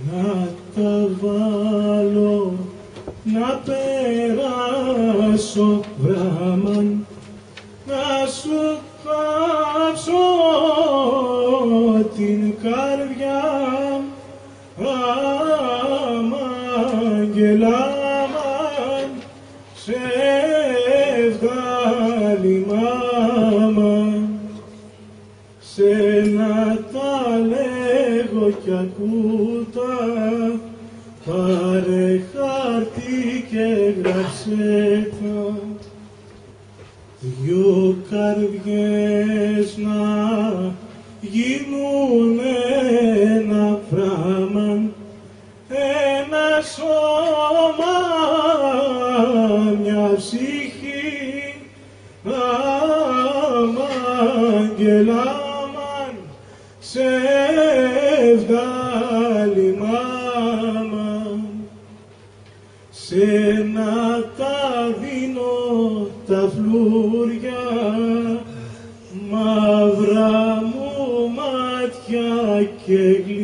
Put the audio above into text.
να τα βάλω, να περάσω Μπράμαν, να σου κάψω την καρδιά, αμαγγελάμαν, σε βγάλει μάμα, σε να τα λέγω κι ακούτα, πάρε χάρτη και γράψε τα. Δυο καρδιές να γίνουν ένα πράγμα, ένα σώμα, μια ψυχή, αμαγγελάμαν, σε βγάλει μάμα, σε να τα δίνω τα φλούρια, μαύρα μου μάτια και γλυκά.